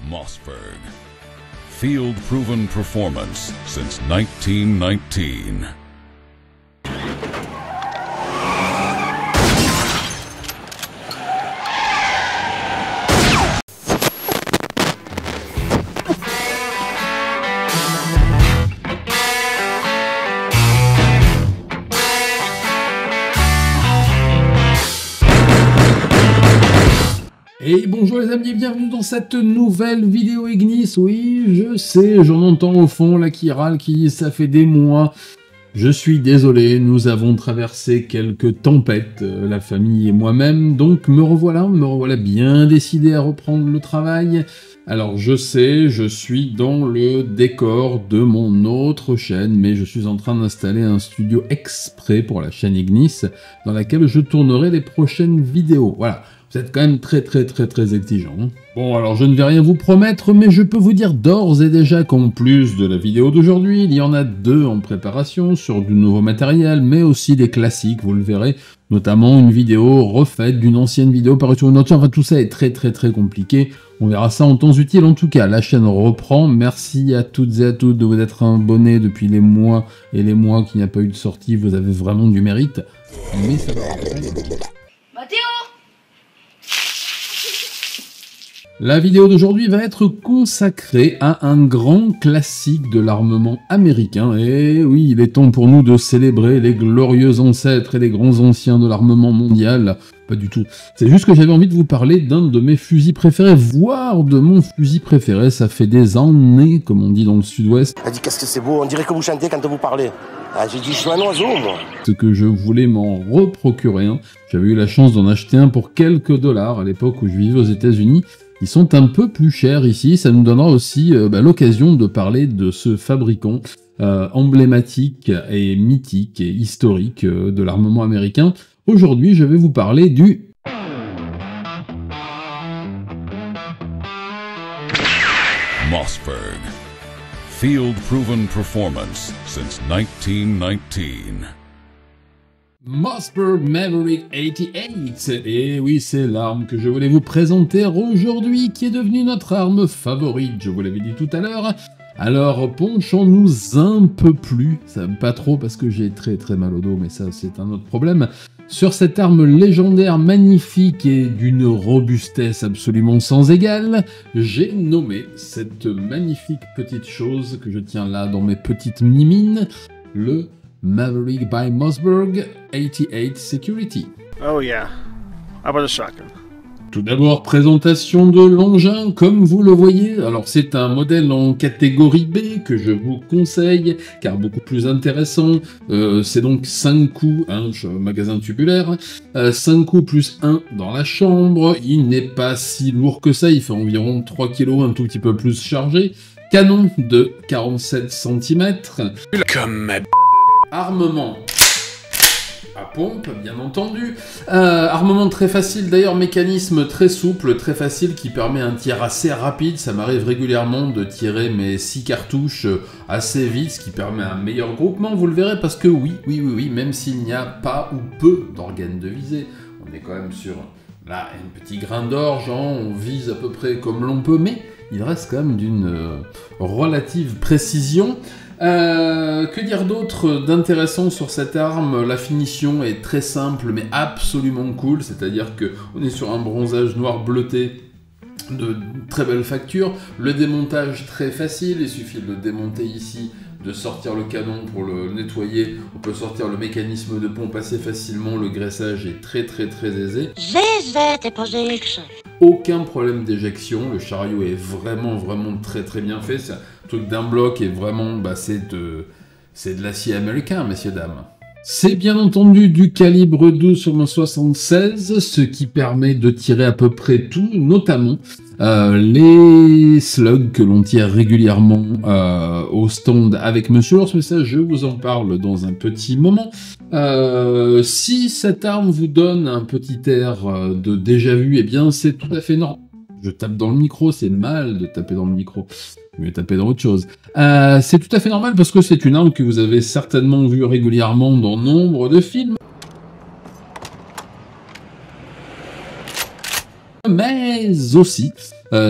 Mossberg. Field-proven performance since 1919. Et bonjour les amis, bienvenue dans cette nouvelle vidéo Ignis. Oui, je sais, j'en entends au fond là qui râle, qui dit ça fait des mois. Je suis désolé, nous avons traversé quelques tempêtes, la famille et moi-même, donc me revoilà bien décidé à reprendre le travail. Alors je sais, je suis dans le décor de mon autre chaîne, mais je suis en train d'installer un studio exprès pour la chaîne Ignis, dans laquelle je tournerai les prochaines vidéos. Voilà. Vous êtes quand même très exigeant. Hein. Bon, alors je ne vais rien vous promettre, mais je peux vous dire d'ores et déjà qu'en plus de la vidéo d'aujourd'hui, il y en a deux en préparation sur du nouveau matériel, mais aussi des classiques, vous le verrez, notamment une vidéo refaite d'une ancienne vidéo parue sur une autre chaîne. Enfin, tout ça est très compliqué. On verra ça en temps utile. En tout cas, la chaîne reprend. Merci à toutes et à tous de vous être abonnés depuis les mois et les mois qu'il n'y a pas eu de sortie. Vous avez vraiment du mérite. Mais ça va. Mathéo! La vidéo d'aujourd'hui va être consacrée à un grand classique de l'armement américain. Et oui, il est temps pour nous de célébrer les glorieux ancêtres et les grands anciens de l'armement mondial. Pas du tout. C'est juste que j'avais envie de vous parler d'un de mes fusils préférés, voire de mon fusil préféré. Ça fait des années, comme on dit dans le sud-ouest. Elle dit qu'est-ce que c'est beau, on dirait que vous chantez quand vous parlez. Ah, j'ai dit je suis un oiseau, moi. Ce que je voulais m'en reprocurer un. J'avais eu la chance d'en acheter un pour quelques dollars à l'époque où je vivais aux États-Unis. Ils sont un peu plus chers ici, ça nous donnera aussi l'occasion de parler de ce fabricant emblématique et mythique et historique de l'armement américain. Aujourd'hui, je vais vous parler du Mossberg. Field-proven performance since 1919. Mossberg Maverick 88. Et oui, c'est l'arme que je voulais vous présenter aujourd'hui, qui est devenue notre arme favorite, je vous l'avais dit tout à l'heure. Alors, penchons-nous un peu plus, ça pas trop parce que j'ai très mal au dos, mais ça c'est un autre problème, sur cette arme légendaire, magnifique et d'une robustesse absolument sans égale. J'ai nommé cette magnifique petite chose que je tiens là dans mes petites mimines, le Maverick by Mossberg 88 Security. Oh yeah, how about a shotgun? Tout d'abord, présentation de l'engin, comme vous le voyez. Alors c'est un modèle en catégorie B que je vous conseille, car beaucoup plus intéressant. C'est donc 5 coups, magasin tubulaire, 5 coups plus 1 dans la chambre. Il n'est pas si lourd que ça, il fait environ 3 kg, un tout petit peu plus chargé. Canon de 47 cm. Comme ma... Armement à pompe, bien entendu. Armement très facile, d'ailleurs, mécanisme très souple, très facile, qui permet un tir assez rapide. Ça m'arrive régulièrement de tirer mes 6 cartouches assez vite, ce qui permet un meilleur groupement, vous le verrez, parce que oui, même s'il n'y a pas ou peu d'organes de visée, on est quand même sur là un petit grain d'orge, on vise à peu près comme l'on peut, mais il reste quand même d'une relative précision. Que dire d'autre d'intéressant sur cette arme? La finition est très simple mais absolument cool, c'est-à-dire que on est sur un bronzage noir bleuté de très belle facture, le démontage très facile, il suffit de le démonter ici, de sortir le canon pour le nettoyer, on peut sortir le mécanisme de pompe assez facilement, le graissage est très aisé. Aucun problème d'éjection, le chariot est vraiment très bien fait, c'est un truc d'un bloc et vraiment, c'est de l'acier américain, messieurs, dames. C'est bien entendu du calibre 12 sur 76, ce qui permet de tirer à peu près tout, notamment les slugs que l'on tire régulièrement au stand avec Monsieur Ours, mais ça je vous en parle dans un petit moment. Si cette arme vous donne un petit air de déjà-vu, eh bien c'est tout à fait normal. Je tape dans le micro, c'est mal de taper dans le micro. Mieux taper dans autre chose. C'est tout à fait normal parce que c'est une arme que vous avez certainement vue régulièrement dans nombre de films. mais aussi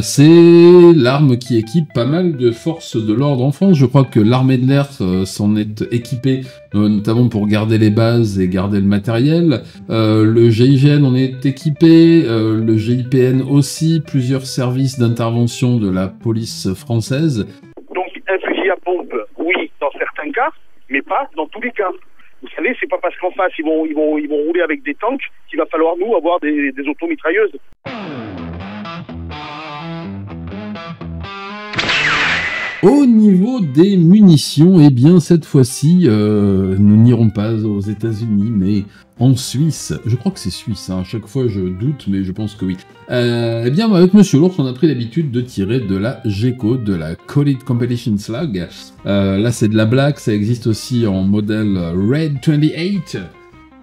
c'est l'arme qui équipe pas mal de forces de l'ordre en France. Je crois que l'armée de l'air s'en est équipée, notamment pour garder les bases et garder le matériel. Le GIGN en est équipé, le GIPN aussi, plusieurs services d'intervention de la police française. Donc un fusil à pompe, oui, dans certains cas, mais pas dans tous les cas. Vous savez, c'est pas parce qu'en face ils vont rouler avec des tanks qu'il va falloir nous avoir des automitrailleuses. Au niveau des munitions, eh bien cette fois-ci, nous n'irons pas aux États-Unis, mais en Suisse. Je crois que c'est suisse, hein. À chaque fois je doute, mais je pense que oui. Eh bien avec Monsieur l'Ours, on a pris l'habitude de tirer de la GECO, de la Call-It Competition Slug. Là c'est de la black, ça existe aussi en modèle Red 28.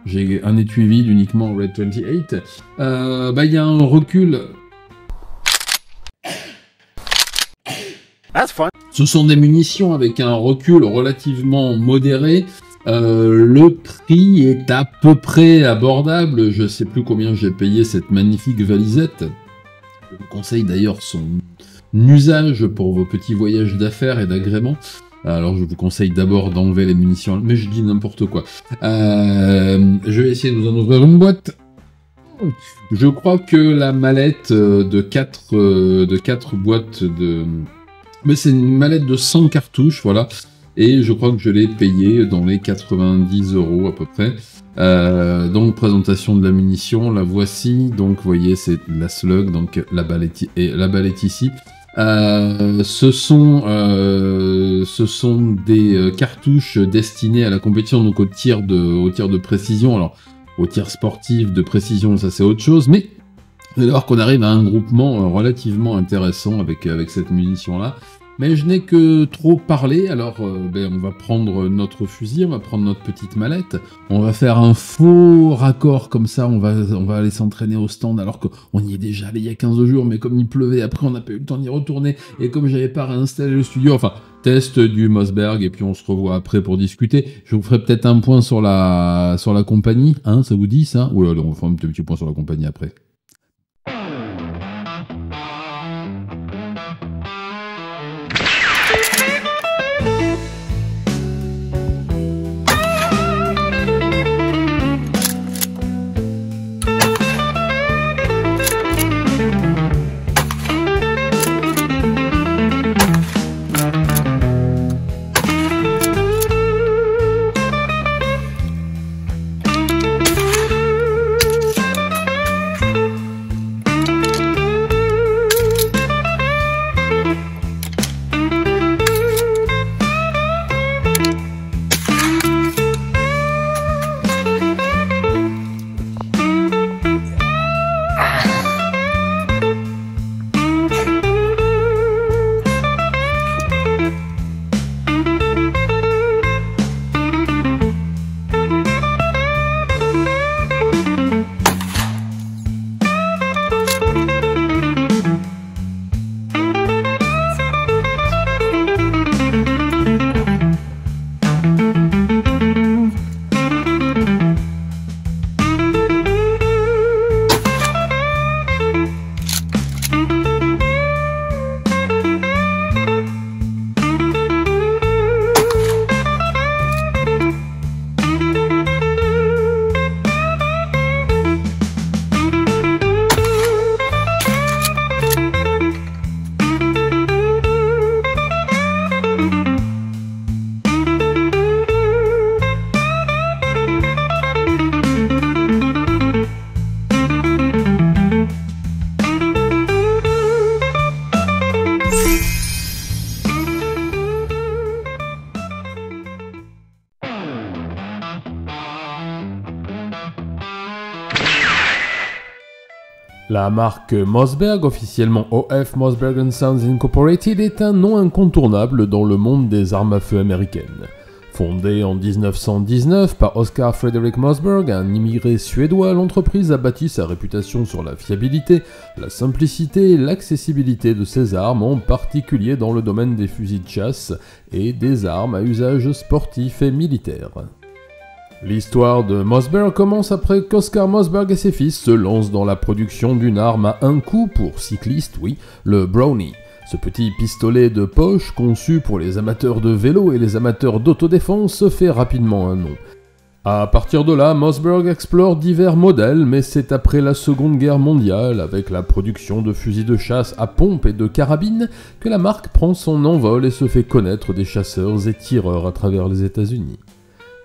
J'ai un étui vide uniquement Red 28. Il y a un recul. That's fun. Ce sont des munitions avec un recul relativement modéré. Le prix est à peu près abordable. Je sais plus combien j'ai payé cette magnifique valisette. Je vous conseille d'ailleurs son usage pour vos petits voyages d'affaires et d'agrément. Alors je vous conseille d'abord d'enlever les munitions. Mais je dis n'importe quoi. Je vais essayer de vous en ouvrir une boîte. Je crois que la mallette de 4 boîtes de... Mais c'est une mallette de 100 cartouches, voilà. Et je crois que je l'ai payé dans les 90 € à peu près. Donc, présentation de la munition, la voici. Donc, vous voyez, c'est la slug, donc la balle est ici. Ce sont des cartouches destinées à la compétition, donc au tir de précision. Alors, au tir sportif de précision, ça c'est autre chose, mais... Alors qu'on arrive à un groupement relativement intéressant avec cette munition-là. Mais je n'ai que trop parlé, alors on va prendre notre fusil, on va prendre notre petite mallette, on va faire un faux raccord comme ça, on va aller s'entraîner au stand alors qu'on y est déjà allé il y a 15 jours, mais comme il pleuvait, après on n'a pas eu le temps d'y retourner, et comme j'avais pas réinstallé le studio, enfin, test du Mossberg, et puis on se revoit après pour discuter. Je vous ferai peut-être un point sur la compagnie, hein, ça vous dit ça? Ou là, on fera un petit point sur la compagnie après. La marque Mossberg, officiellement OF Mossberg & Sons Incorporated, est un nom incontournable dans le monde des armes à feu américaines. Fondée en 1919 par Oscar Frederick Mossberg, un immigré suédois, l'entreprise a bâti sa réputation sur la fiabilité, la simplicité et l'accessibilité de ses armes, en particulier dans le domaine des fusils de chasse et des armes à usage sportif et militaire. L'histoire de Mossberg commence après qu'Oscar Mossberg et ses fils se lancent dans la production d'une arme à un coup pour cyclistes, oui, le Brownie. Ce petit pistolet de poche conçu pour les amateurs de vélo et les amateurs d'autodéfense se fait rapidement un nom. À partir de là, Mossberg explore divers modèles, mais c'est après la Seconde Guerre mondiale, avec la production de fusils de chasse à pompe et de carabines, que la marque prend son envol et se fait connaître des chasseurs et tireurs à travers les États-Unis.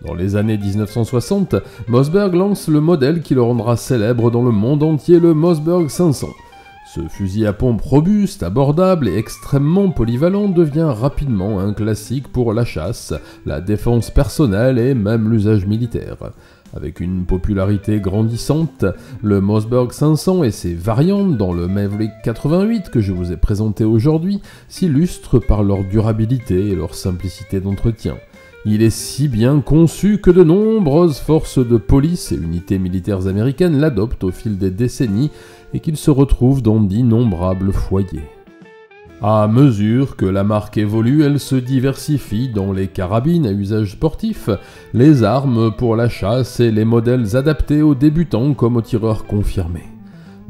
Dans les années 1960, Mossberg lance le modèle qui le rendra célèbre dans le monde entier, le Mossberg 500. Ce fusil à pompe robuste, abordable et extrêmement polyvalent devient rapidement un classique pour la chasse, la défense personnelle et même l'usage militaire. Avec une popularité grandissante, le Mossberg 500 et ses variantes dans le Maverick 88 que je vous ai présenté aujourd'hui s'illustrent par leur durabilité et leur simplicité d'entretien. Il est si bien conçu que de nombreuses forces de police et unités militaires américaines l'adoptent au fil des décennies et qu'il se retrouve dans d'innombrables foyers. À mesure que la marque évolue, elle se diversifie dans les carabines à usage sportif, les armes pour la chasse et les modèles adaptés aux débutants comme aux tireurs confirmés.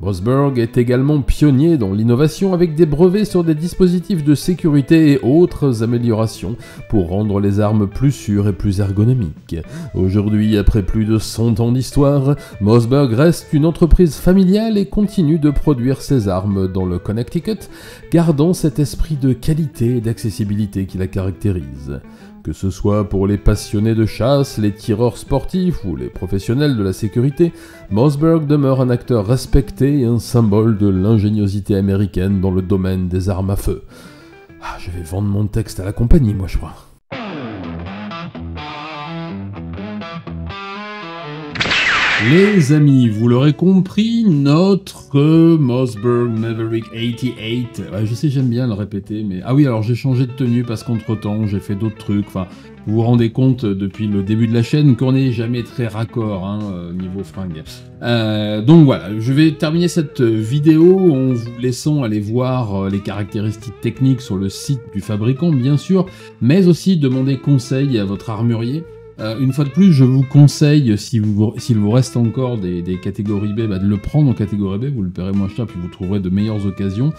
Mossberg est également pionnier dans l'innovation avec des brevets sur des dispositifs de sécurité et autres améliorations pour rendre les armes plus sûres et plus ergonomiques. Aujourd'hui, après plus de 100 ans d'histoire, Mossberg reste une entreprise familiale et continue de produire ses armes dans le Connecticut, gardant cet esprit de qualité et d'accessibilité qui la caractérise. Que ce soit pour les passionnés de chasse, les tireurs sportifs ou les professionnels de la sécurité, Mossberg demeure un acteur respecté et un symbole de l'ingéniosité américaine dans le domaine des armes à feu. Ah, je vais vendre mon texte à la compagnie, moi, je crois. Les amis, vous l'aurez compris, notre Mossberg Maverick 88, je sais j'aime bien le répéter, mais... Ah oui, alors j'ai changé de tenue parce qu'entre-temps j'ai fait d'autres trucs, enfin, vous vous rendez compte depuis le début de la chaîne qu'on n'est jamais très raccord, niveau fringue. Donc voilà, je vais terminer cette vidéo en vous laissant aller voir les caractéristiques techniques sur le site du fabricant, bien sûr, mais aussi demander conseil à votre armurier. Une fois de plus, je vous conseille, s'il vous reste encore des catégories B, de le prendre en catégorie B, vous le paierez moins cher, puis vous trouverez de meilleures occasions,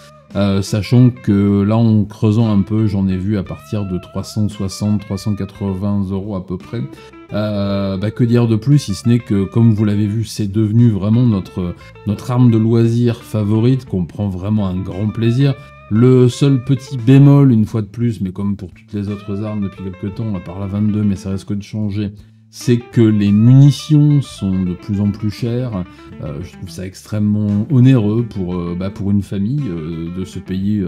sachant que là, en creusant un peu, j'en ai vu à partir de 360-380 € à peu près. Que dire de plus, si ce n'est que, comme vous l'avez vu, c'est devenu vraiment notre arme de loisir favorite, qu'on prend vraiment un grand plaisir. Le seul petit bémol, une fois de plus, mais comme pour toutes les autres armes depuis quelques temps, à part la 22, mais ça risque de changer, c'est que les munitions sont de plus en plus chères. Je trouve ça extrêmement onéreux pour une famille de se payer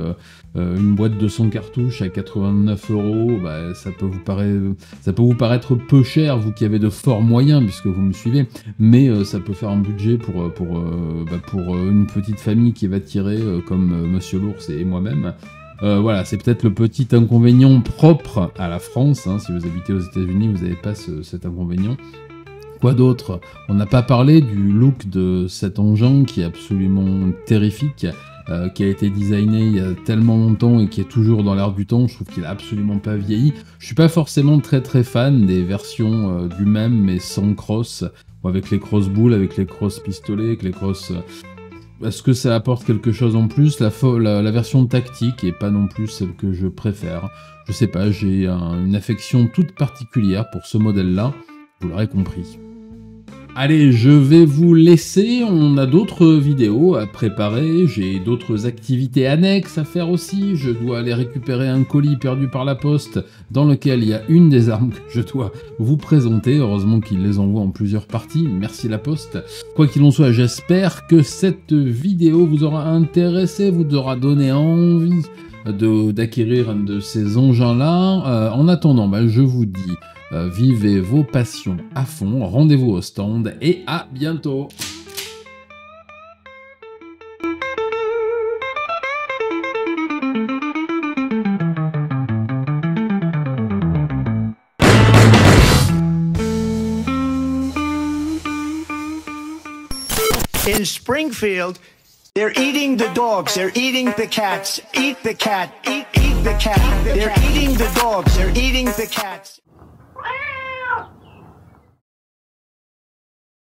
une boîte de 100 cartouches à 89 €. Ça peut vous paraître peu cher, vous qui avez de forts moyens, puisque vous me suivez, mais ça peut faire un budget pour une petite famille qui va tirer, comme Monsieur l'Ours et moi-même. Voilà, c'est peut-être le petit inconvénient propre à la France. Si vous habitez aux États-Unis, vous n'avez pas cet inconvénient. Quoi d'autre? On n'a pas parlé du look de cet engin qui est absolument terrifique, qui a été designé il y a tellement longtemps et qui est toujours dans l'air du temps. Je trouve qu'il a absolument pas vieilli. Je suis pas forcément très fan des versions du même, mais sans crosse, avec les cross-boules, avec les cross-pistolets, avec les cross... Est-ce que ça apporte quelque chose en plus? La version tactique est pas non plus celle que je préfère. Je sais pas, j'ai une affection toute particulière pour ce modèle-là, vous l'aurez compris. Allez, je vais vous laisser, on a d'autres vidéos à préparer, j'ai d'autres activités annexes à faire aussi, je dois aller récupérer un colis perdu par la poste dans lequel il y a une des armes que je dois vous présenter, heureusement qu'il les envoie en plusieurs parties, merci la poste. Quoi qu'il en soit, j'espère que cette vidéo vous aura intéressé, vous aura donné envie d'acquérir un de ces engins-là. En attendant, je vous dis... vivez vos passions à fond, rendez-vous au stand et à bientôt. In Springfield, they're eating the dogs, they're eating the cats. Eat the cat, eat the cat. They're eating the dogs, they're eating the cats.